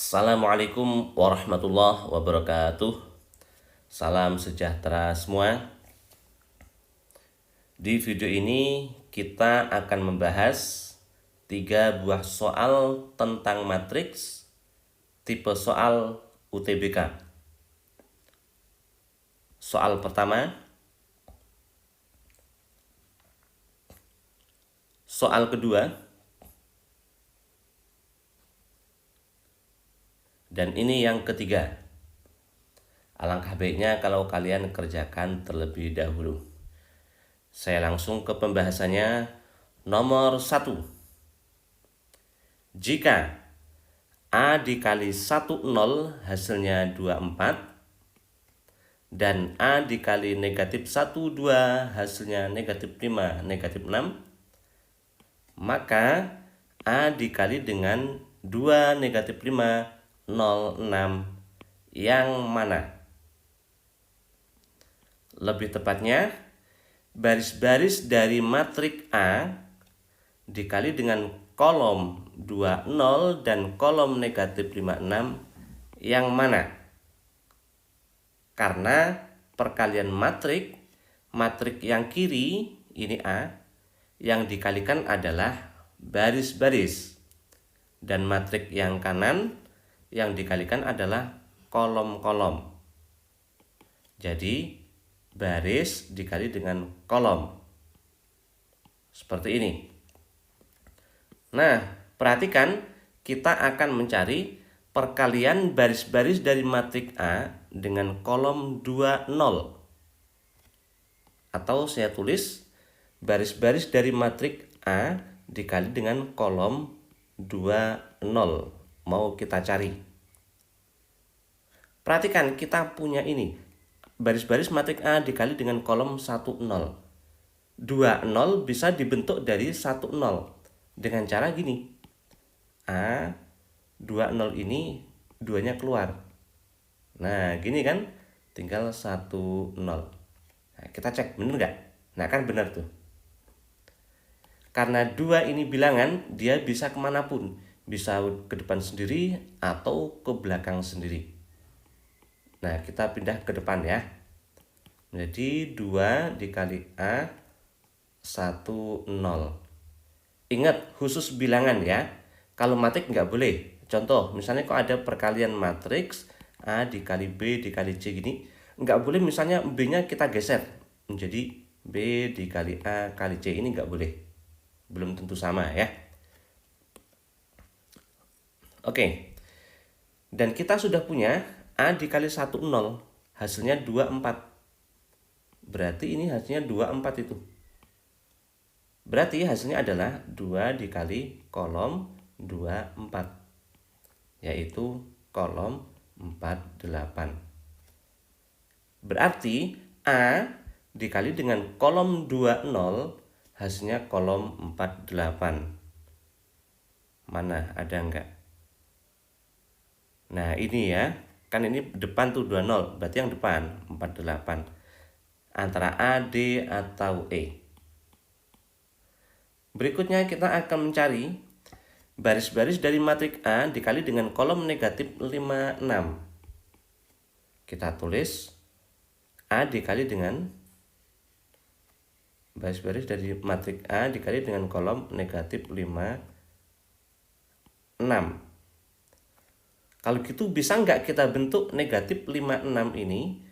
Assalamualaikum warahmatullahi wabarakatuh. Salam sejahtera semua. Di video ini kita akan membahas 3 buah soal tentang matriks tipe soal UTBK. Soal pertama. Soal kedua. Dan ini yang ketiga. Alangkah baiknya kalau kalian kerjakan terlebih dahulu. Saya langsung ke pembahasannya. Nomor 1. Jika A dikali 10 hasilnya 24 dan A dikali negatif 12 hasilnya negatif 5, negatif 6, maka A dikali dengan 2 negatif 5, 0, 6 yang mana? Lebih tepatnya, baris-baris dari matrik A dikali dengan kolom 2, 0 dan kolom negatif 5, 6 yang mana? Karena perkalian matrik yang kiri, ini A, yang dikalikan adalah baris-baris. Dan matrik yang kanan yang dikalikan adalah kolom-kolom. Jadi baris dikali dengan kolom. Seperti ini. Nah, perhatikan kita akan mencari perkalian baris-baris dari matrik A dengan kolom 2, 0. Atau saya tulis baris-baris dari matrik A dikali dengan kolom 2, 0. Mau kita cari. Perhatikan kita punya ini. Baris-baris matrik A dikali dengan kolom 1, 0. 2, 0 bisa dibentuk dari 1, 0. Dengan cara gini. A, 2, 0 ini 2-nya keluar. Nah, gini kan. Tinggal 1, 0. Nah, kita cek bener nggak? Nah, kan benar tuh. Karena 2 ini bilangan, dia bisa kemanapun. Bisa ke depan sendiri atau ke belakang sendiri. Nah, kita pindah ke depan ya. Jadi 2 dikali A, 1, 0. Ingat, khusus bilangan ya. Kalau matrik nggak boleh. Contoh, misalnya kok ada perkalian matriks A dikali B dikali C gini. Nggak boleh misalnya B-nya kita geser. Menjadi B dikali A kali C. Ini nggak boleh. Belum tentu sama ya. Oke. Dan kita sudah punya A dikali 1, 0. Hasilnya 24. Berarti ini hasilnya 24 itu. Berarti hasilnya adalah 2 dikali kolom 24. Yaitu kolom 48. Berarti A dikali dengan kolom 2, 0. Hasilnya kolom 48. Mana ada enggak? Nah ini ya, kan ini depan tuh 2, 0, berarti yang depan 48. Antara A, D, atau E. Berikutnya kita akan mencari baris-baris dari matrik A dikali dengan kolom negatif 5, 6. Kita tulis A dikali dengan baris-baris dari matrik A dikali dengan kolom negatif 5, 6. Kalau gitu bisa nggak kita bentuk negatif 5, 6 ini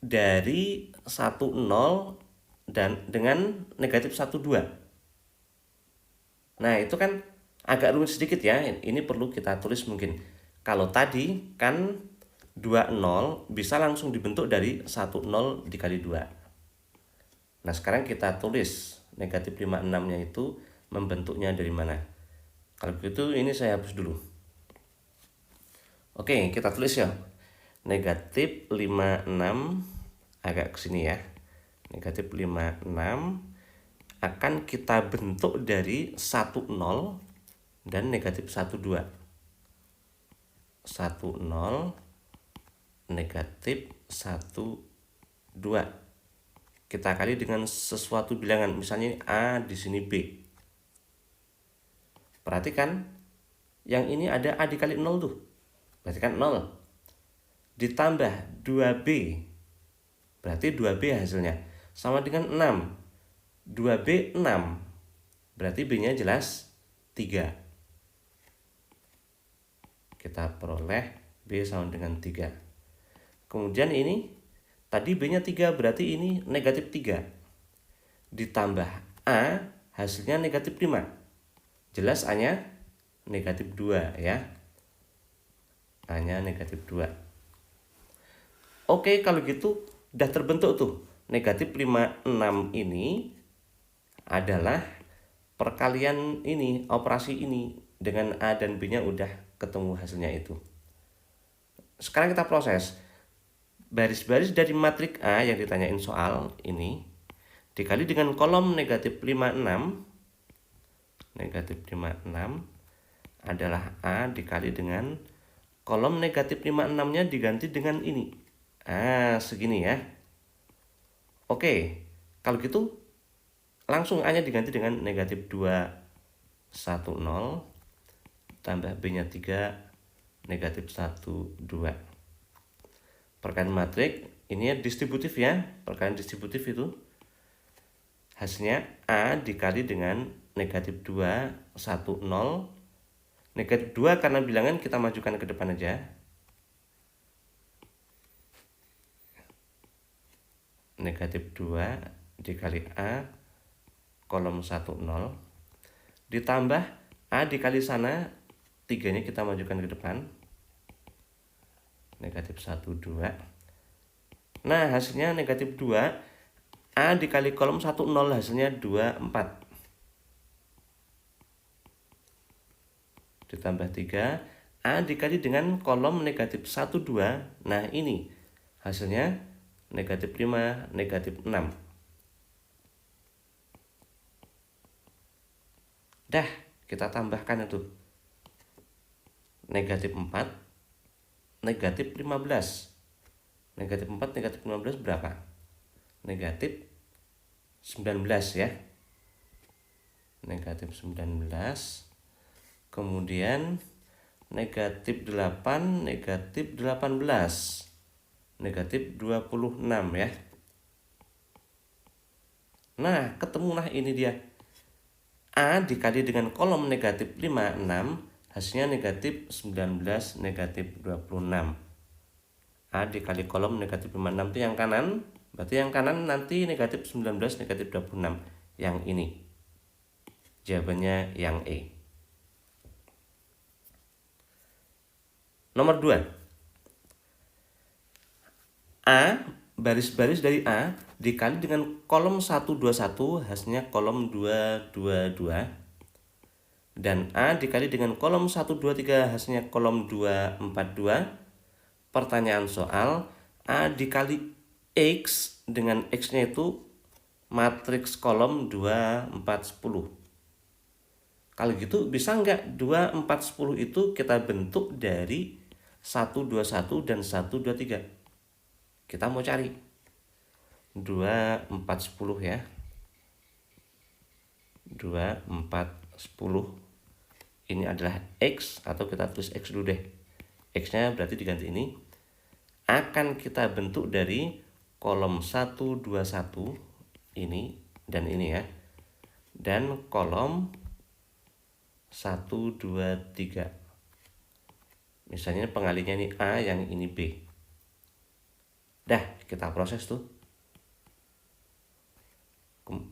dari 1, 0 dan dengan negatif 1, 2. Nah itu kan agak rumit sedikit ya. Ini perlu kita tulis mungkin. Kalau tadi kan 2, 0 bisa langsung dibentuk dari 1, 0 dikali 2. Nah sekarang kita tulis negatif 5, 6 nya itu membentuknya dari mana. Kalau begitu ini saya hapus dulu. Oke, kita tulis ya. Negatif 5, 6 agak ke sini ya. Negatif 5, 6 akan kita bentuk dari 1, 0 dan negatif 1, 2. 1, 0 negatif 1, 2. Kita kali dengan sesuatu bilangan, misalnya A di sini B. Perhatikan, yang ini ada A dikali 0 tuh. berarti kan 0. Ditambah 2B, berarti 2B hasilnya. Sama dengan 6. 2B 6, berarti B-nya jelas 3. Kita peroleh B sama dengan 3. Kemudian ini, tadi B-nya 3, berarti ini negatif 3. Ditambah A, hasilnya negatif 5. Jelas A-nya negatif 2 ya. A-nya negatif 2. Oke, kalau gitu udah terbentuk tuh. Negatif 5, 6 ini adalah perkalian ini, operasi ini dengan A dan B-nya udah ketemu hasilnya itu. Sekarang kita proses. Baris-baris dari matrik A yang ditanyain soal ini dikali dengan kolom negatif 5, 6. Negatif 5, 6 adalah A dikali dengan kolom negatif 5, 6-nya diganti dengan ini. Segini ya. Oke, kalau gitu langsung A-nya diganti dengan negatif 2, 1, 0. Tambah B-nya 3, negatif 1, 2. Perkalian matrik, ini distributif ya. Perkalian distributif itu hasilnya A dikali dengan negatif 2, 1, 0. Negatif 2 karena bilangan kita majukan ke depan aja. Negatif 2 dikali A kolom 1, 0. Ditambah A dikali sana, 3-nya kita majukan ke depan. Negatif 1, 2. Nah, hasilnya negatif 2. A dikali kolom 1, 0, hasilnya 2, 4. Ditambah 3. A dikali dengan kolom negatif 1, 2. Nah, ini hasilnya negatif 5, negatif 6. Dah, kita tambahkan itu. Negatif 4, negatif 15. Negatif 4, negatif 15 berapa? Negatif 19 ya. Negatif 19. Kemudian negatif 8, negatif 18. Negatif 26 ya. Nah, ketemulah ini dia. A dikali dengan kolom negatif 5, 6, hasilnya negatif 19, negatif 26. A dikali kolom negatif 5, 6 itu yang kanan. Berarti yang kanan nanti negatif 19, negatif 26. Yang ini. Jawabannya yang E. Nomor 2. A, baris-baris dari A dikali dengan kolom 121, hasilnya kolom 222. Dan A dikali dengan kolom 123, hasilnya kolom 242. Pertanyaan soal, A dikali X dengan X-nya itu matriks kolom 2, 4, 10. Kalau gitu bisa nggak 2, 4, 10 itu kita bentuk dari 121 dan 123? Kita mau cari 2, 4, 10 ya. 2, 4, 10. Ini adalah X, atau kita tulis X dulu deh. X-nya berarti diganti ini. Akan kita bentuk dari kolom 121 ini dan ini ya. Dan kolom 1, 2, 3. Misalnya pengalinya ini A, yang ini B. Dah, kita proses tuh.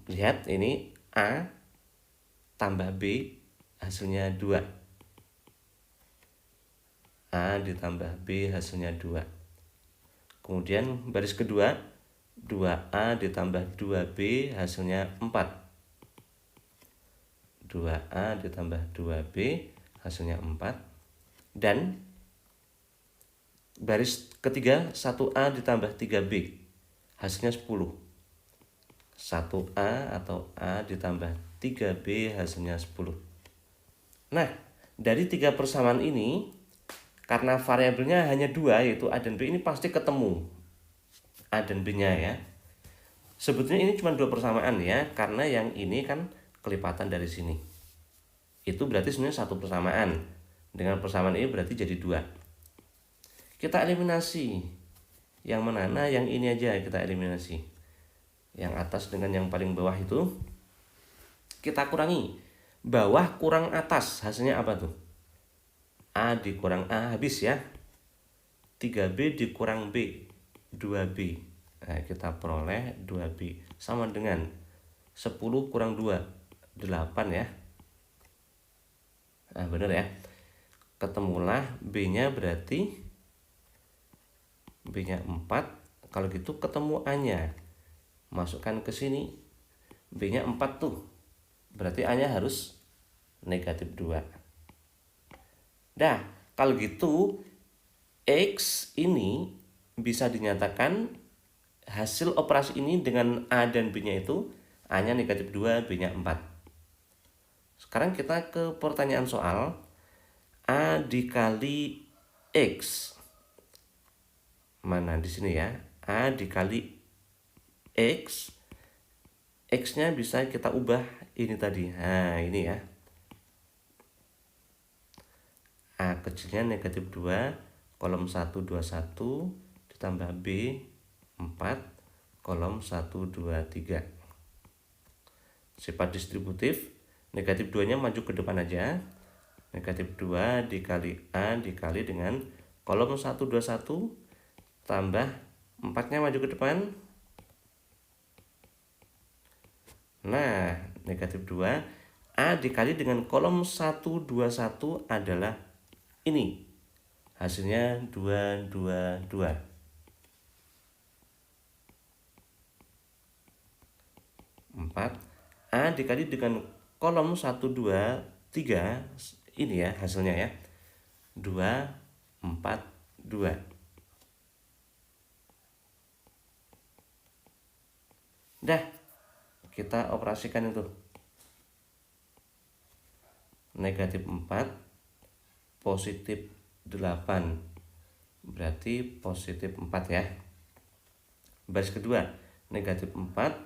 Lihat ini A tambah B, hasilnya 2. A ditambah B, hasilnya 2. Kemudian baris kedua, 2A ditambah 2B, hasilnya 4. 2A ditambah 2B, hasilnya 4. Dan baris ketiga, 1A ditambah 3B, hasilnya 10. 1A atau A ditambah 3B, hasilnya 10. Nah, dari 3 persamaan ini, karena variabelnya hanya 2, yaitu A dan B, ini pasti ketemu A dan B-nya ya. Sebetulnya ini cuma 2 persamaan ya, karena yang ini kan kelipatan dari sini. Itu berarti sebenarnya 1 persamaan. Dengan persamaan ini berarti jadi 2. Kita eliminasi. Yang mana? Nah, yang ini aja kita eliminasi. Yang atas dengan yang paling bawah itu kita kurangi. Bawah kurang atas, hasilnya apa tuh? A dikurang A, habis ya. 3B dikurang B, 2B. Nah, kita peroleh 2B. Sama dengan 10 kurang 2, 8 ya. Nah, bener ya. Ketemulah B-nya, berarti B-nya 4. Kalau gitu ketemu A-nya. Masukkan ke sini. B-nya 4 tuh. Berarti A-nya harus negatif 2. Dah, kalau gitu X ini bisa dinyatakan hasil operasi ini dengan A dan B-nya itu, A-nya negatif 2, B-nya 4. Sekarang kita ke pertanyaan soal. A dikali X. Mana di sini ya? A dikali X. X-nya bisa kita ubah ini tadi. Nah, ini ya. A kecilnya negatif 2, kolom 1, 2, 1, ditambah B, 4, kolom 1, 2, 3. Sifat distributif, negatif 2-nya maju ke depan aja. Negatif 2 dikali A dikali dengan kolom 1, 2, 1, tambah 4-nya maju ke depan. Nah, negatif 2 A dikali dengan kolom 1, 2, 1 adalah ini. Hasilnya 2, 2, 2. 4. A dikali dengan kolom 1, 2, 3. Ini ya hasilnya ya. 2, 4, 2. Dah, kita operasikan itu. Negatif 4, positif 8. Berarti positif 4 ya. Baris kedua, negatif 4,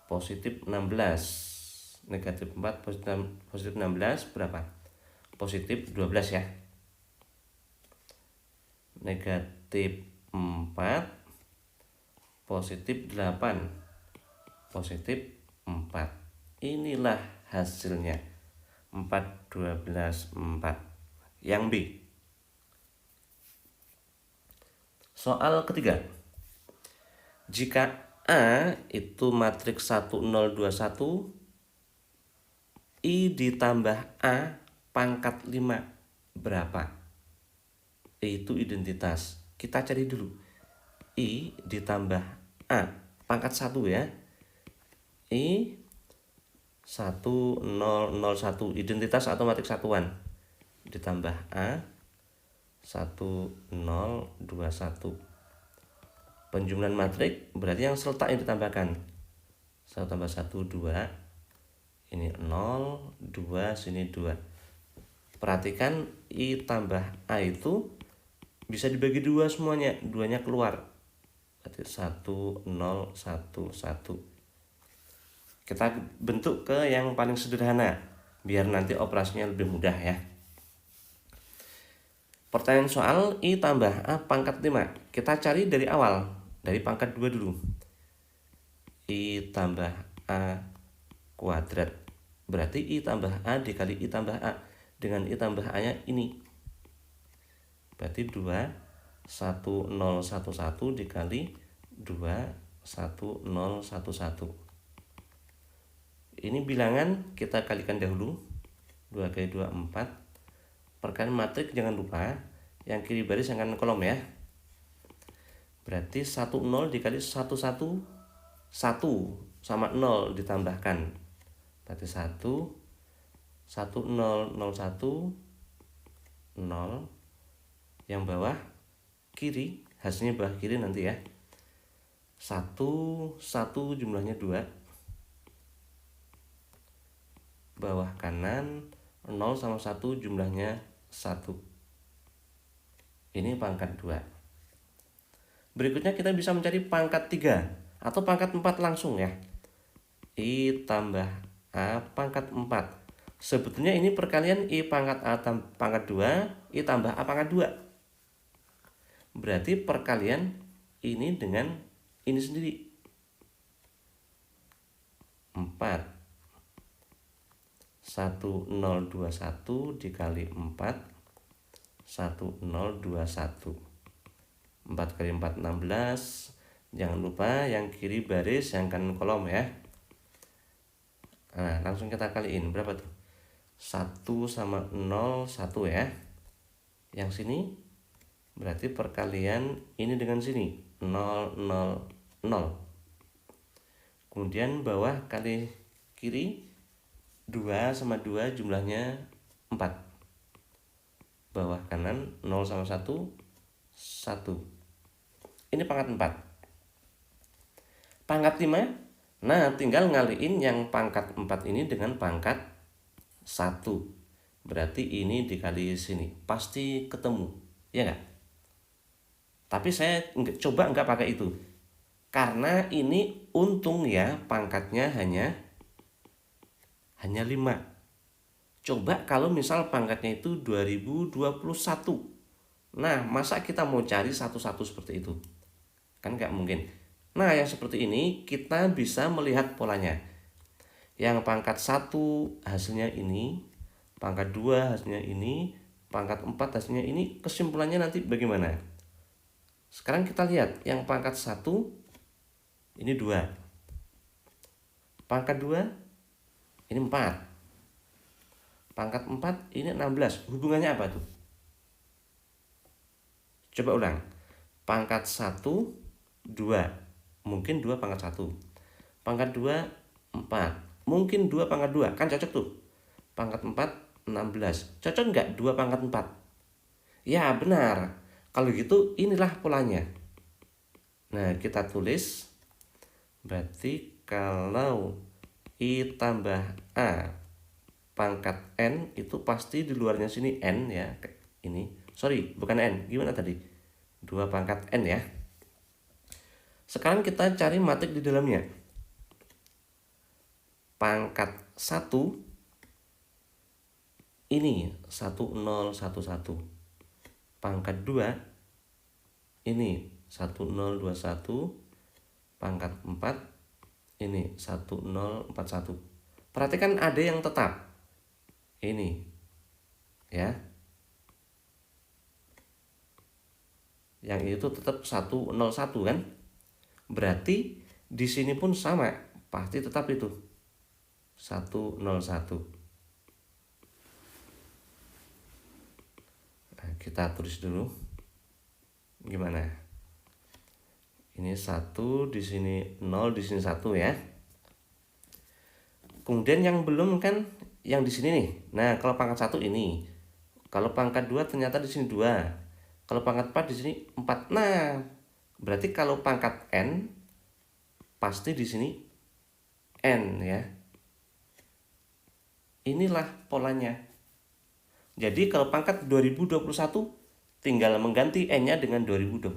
positif 16. Negatif 4, positif 16 berapa? Positif 12 ya. Negatif 4, positif 8, positif 4. Inilah hasilnya. 4, 12, 4. Yang B. Soal ketiga. Jika A itu matriks 1, 0, 2, 1, I ditambah A pangkat 5 berapa? I itu identitas. Kita cari dulu. I ditambah A pangkat 1 ya. I 1, 0, 0, 1. Identitas atau matriks satuan. Ditambah A 1, 0, 2, 1. Penjumlahan matrik berarti yang seletak yang ditambahkan. 1 tambah 1, 2. Ini 0, 2, sini 2. Perhatikan I tambah A itu bisa dibagi 2 semuanya. 2-nya keluar. Berarti 1, 0, 1, 1. Kita bentuk ke yang paling sederhana. Biar nanti operasinya lebih mudah ya. Pertanyaan soal I tambah A pangkat 5. Kita cari dari awal. Dari pangkat 2 dulu. I tambah A kuadrat. Berarti I tambah A dikali I tambah A. Dengan I tambah A-nya ini. Berarti 2, 1, 0, 1, 1 dikali 2, 1, 0, 1, 1. Ini bilangan kita kalikan dahulu. 2 kali 2, 4. Perkalian matrik jangan lupa. Yang kiri baris yang kanan kolom ya. Berarti 1, 0 dikali 1, 1. 1 sama 0 ditambahkan. Berarti 1, 1, 0, 0, 1, 0. Yang bawah kiri, hasilnya bawah kiri nanti ya. 1, 1 jumlahnya 2. Bawah kanan 0 sama 1 jumlahnya 1. Ini pangkat 2. Berikutnya kita bisa mencari pangkat 3 atau pangkat 4 langsung ya. I tambah A pangkat 4. Sebetulnya ini perkalian I pangkat A pangkat 2, I tambah A pangkat 2. berarti perkalian ini dengan ini sendiri. 4 1021 dikali 4 1021. 4 kali 4 16. Jangan lupa yang kiri baris, yang kanan kolom ya. Nah, langsung kita kaliin. Berapa tuh? 1 sama 0 1 ya. Yang sini berarti perkalian ini dengan sini 0 0 0. Kemudian bawah kali kiri 2 sama 2 jumlahnya 4. Bawah kanan 0 sama 1 1. Ini pangkat 4. Pangkat 5. Nah, tinggal ngaliin yang pangkat 4 ini dengan pangkat 1. Berarti ini dikali sini. Pasti ketemu. Ya enggak? Tapi saya coba enggak pakai itu. Karena ini untung ya pangkatnya hanya 5. Coba kalau misal pangkatnya itu 2021. Nah, masa kita mau cari satu-satu seperti itu? Kan enggak mungkin. Nah, yang seperti ini kita bisa melihat polanya. Yang pangkat 1 hasilnya ini, pangkat 2 hasilnya ini, pangkat 4 hasilnya ini, kesimpulannya nanti bagaimana? Sekarang kita lihat yang pangkat 1 ini 2. Pangkat 2 ini 4. Pangkat 4 ini 16. Hubungannya apa tuh? Coba ulang. Pangkat 1 2. Mungkin 2 pangkat 1. Pangkat 2 4. Mungkin 2 pangkat 2. Kan cocok tuh. Pangkat 4 16. Cocok enggak 2 pangkat 4? Ya benar. Kalau gitu inilah polanya. Nah, kita tulis. Berarti kalau I tambah A pangkat N itu pasti di luarnya sini N ya. Ini. Sorry, bukan N. Gimana tadi? 2 pangkat N ya. Sekarang kita cari matik di dalamnya. Pangkat 1 ini 1011. Pangkat 2 ini 1021. Pangkat 4 ini 1041. Perhatikan ada yang tetap. Ini ya. Yang itu tetap 101 kan? Berarti di sini pun sama, pasti tetap itu 101. Nah, kita tulis dulu. Gimana? Ini 1, di sini 0, di sini 1 ya. Kemudian yang belum kan yang di sini nih. Nah, kalau pangkat 1 ini. Kalau pangkat 2 ternyata di sini 2. Kalau pangkat 4 di sini 4. Nah, berarti kalau pangkat N pasti di sini N ya. Inilah polanya. Jadi kalau pangkat 2021 tinggal mengganti N-nya dengan 2021.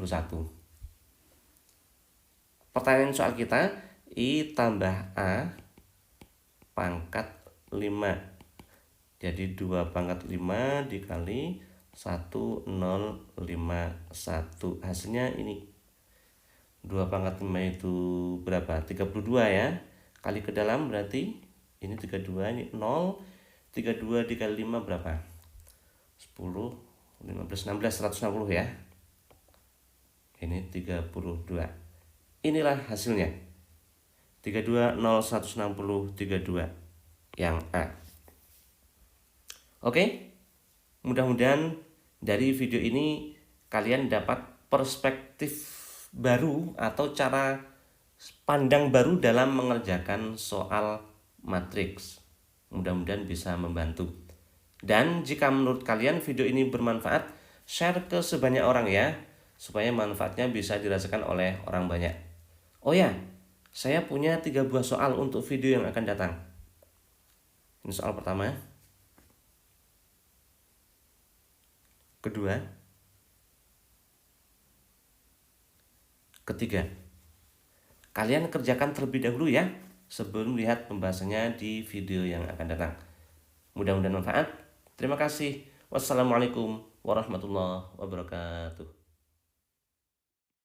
Pertanyaan soal kita, I tambah A pangkat 5. Jadi 2 pangkat 5 dikali 1051. Hasilnya ini. 2 pangkat 5 itu berapa? 32 ya. Kali ke dalam berarti ini 32, ini 0. 32 dikali 5 berapa? 10, 15, 16, 160 ya. Ini 32. Inilah hasilnya. 32, 0, 160, 32. Yang A. Oke? Mudah-mudahan dari video ini kalian dapat perspektif baru atau cara pandang baru dalam mengerjakan soal matriks. Mudah-mudahan bisa membantu. Dan jika menurut kalian video ini bermanfaat, share ke sebanyak orang ya, supaya manfaatnya bisa dirasakan oleh orang banyak. Oh ya, saya punya 3 buah soal untuk video yang akan datang. Ini soal pertama. Kedua. Ketiga. Kalian kerjakan terlebih dahulu ya, sebelum lihat pembahasannya di video yang akan datang. Mudah-mudahan manfaat. Terima kasih. Wassalamualaikum warahmatullahi wabarakatuh.